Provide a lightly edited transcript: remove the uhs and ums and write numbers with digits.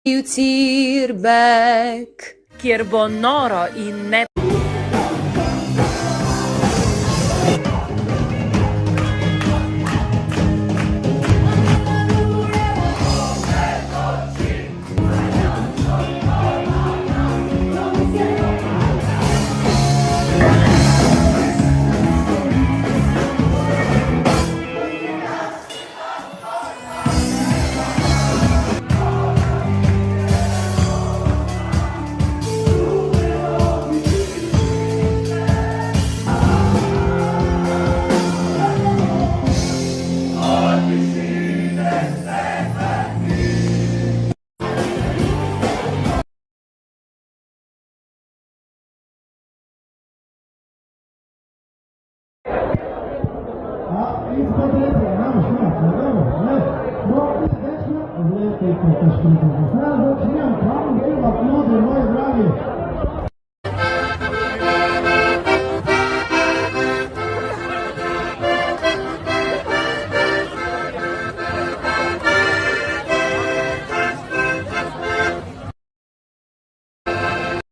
Jucirbek, kjer bo noro in ne. Isso poderia ser, vamos, né? Vamos, né? Vamos, né? Vamos, né? Tem que estar escrito no passado,